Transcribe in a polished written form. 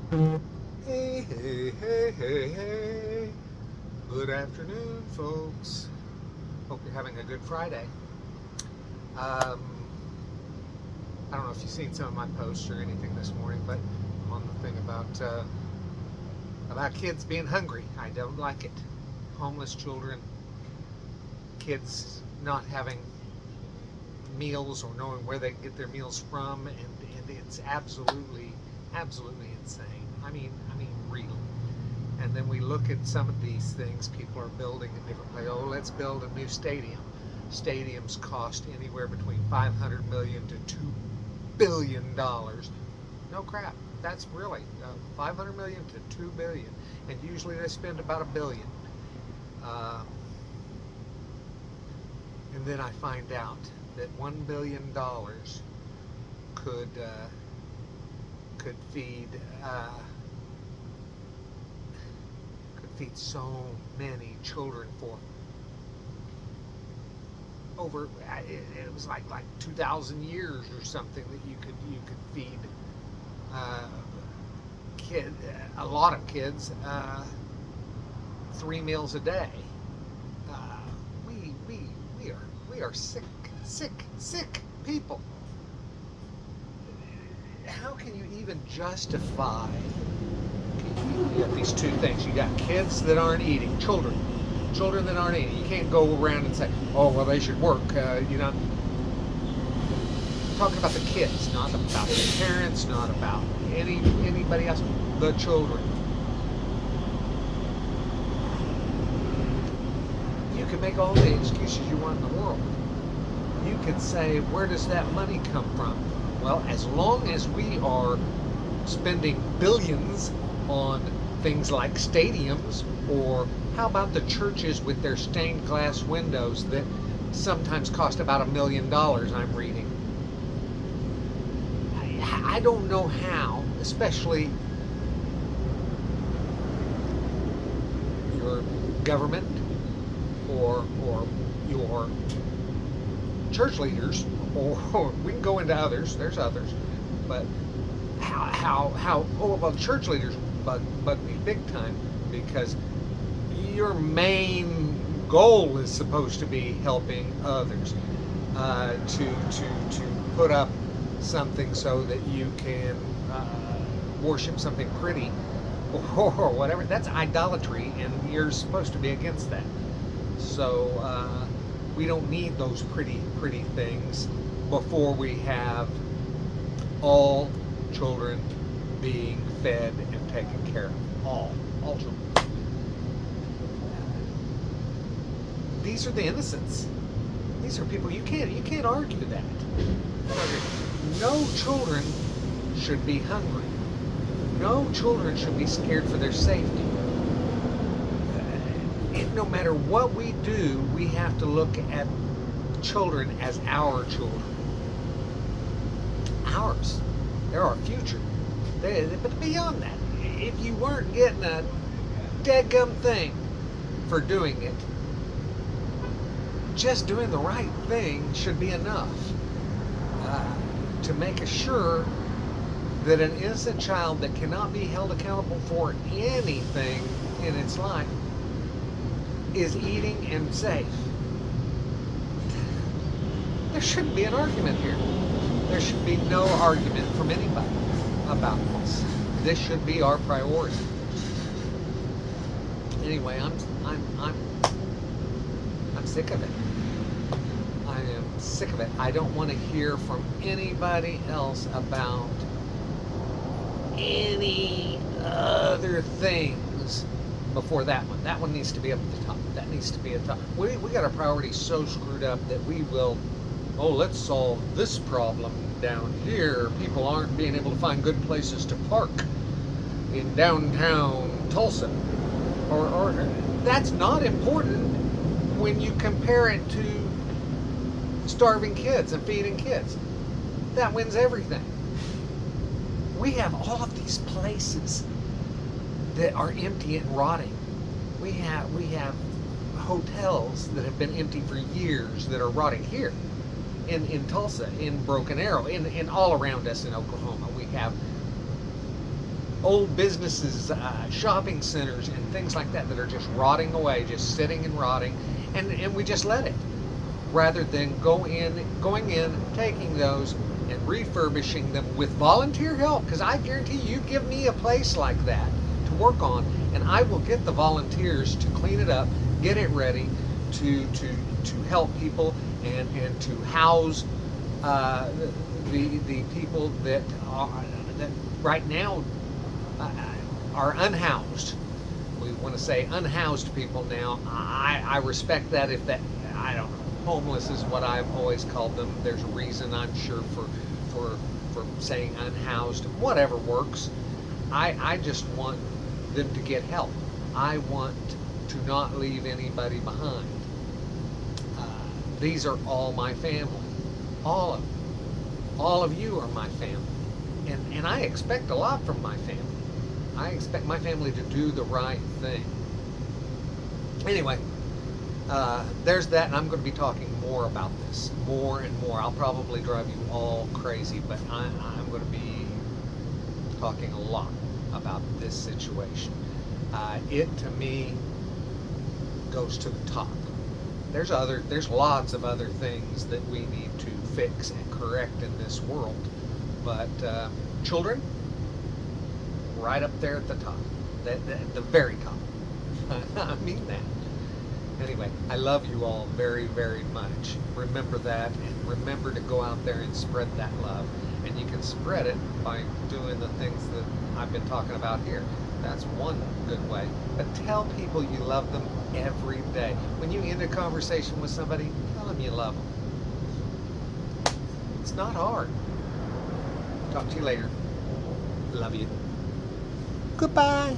Hey, hey, hey, hey, hey. Good afternoon, folks. Hope you're having a good Friday. Um, I don't know if you've seen some of my posts or anything this morning, but on the thing about kids being hungry, I don't like it. Homeless children, kids not having meals or knowing where they can get their meals from, and it's absolutely insane. I mean, really. And then we look at some of these things people are building in different places. Oh, let's build a new stadium. Stadiums cost anywhere between 500 million to $2 billion. No crap. That's really 500 million to 2 billion, and usually they spend about $1 billion. Uh, and then I find out that $1 billion could could feed uh, could feed so many children for over it was like 2,000 years or something that you could feed uh, kid a lot of kids 3 meals a day. Uh, we are sick people. How can you even justify? You got these two things. You got kids that aren't eating, children that aren't eating. You can't go around and say, "Oh, well, they should work." I'm talking about the kids, not about the parents, not about anybody else. The children. You can make all the excuses you want in the world. You can say, "Where does that money come from?" Well, as long as we are spending billions on things like stadiums, or how about the churches with their stained glass windows that sometimes cost about $1 million, I'm reading. I don't know how, especially your government or your church leaders, or we can go into others, there's others, but oh, well, church leaders bug me big time, because your main goal is supposed to be helping others, to put up something so that you can worship something pretty or whatever. That's idolatry, and you're supposed to be against that. So we don't need those pretty things before we have all children being fed and taken care of. All children. These are the innocents. These are people you can't argue that. No children should be hungry. No children should be scared for their safety. No matter what we do, we have to look at children as our children. Ours. They're our future. But beyond that, if you weren't getting a deadgum thing for doing it, just doing the right thing should be enough to make sure that an innocent child that cannot be held accountable for anything in its life is eating and safe. There shouldn't be an argument here. There should be no argument from anybody about this. This should be our priority. Anyway, I'm sick of it. I am sick of it. I don't want to hear from anybody else about any other things before that one. That one needs to be up at the top. That needs to be at the top. We got our priorities so screwed up that we will, oh, let's solve this problem down here. People aren't being able to find good places to park in downtown Tulsa. Or that's not important when you compare it to starving kids and feeding kids. That wins everything. We have all of these places that are empty and rotting. We have hotels that have been empty for years that are rotting here in Tulsa, in Broken Arrow, in all around us in Oklahoma. We have old businesses, shopping centers, and things like that that are just rotting away, just sitting and rotting, and we just let it, rather than going in, taking those and refurbishing them with volunteer help. Because I guarantee you give me a place like that to work on, and I will get the volunteers to clean it up, get it ready to help people, and to house the people that right now are unhoused. We want to say unhoused people now. I respect that. If that, I don't know, homeless is what I've always called them. There's a reason, I'm sure, for saying unhoused. Whatever works. I just want them to get help. I want to not leave anybody behind. These are all my family. All of them. All of you are my family. And I expect a lot from my family. I expect my family to do the right thing. Anyway, there's that, and I'm going to be talking more about this, more and more. I'll probably drive you all crazy, but I'm going to be talking a lot about this situation. It, to me, goes to the top. There's lots of other things that we need to fix and correct in this world, but children, right up there at the top, the very top. I mean that. Anyway, I love you all very, very much. Remember that, and remember to go out there and spread that love. And you can spread it by doing the things that I've been talking about here. That's one good way. But tell people you love them every day. When you end a conversation with somebody, tell them you love them. It's not hard. Talk to you later. Love you. Goodbye.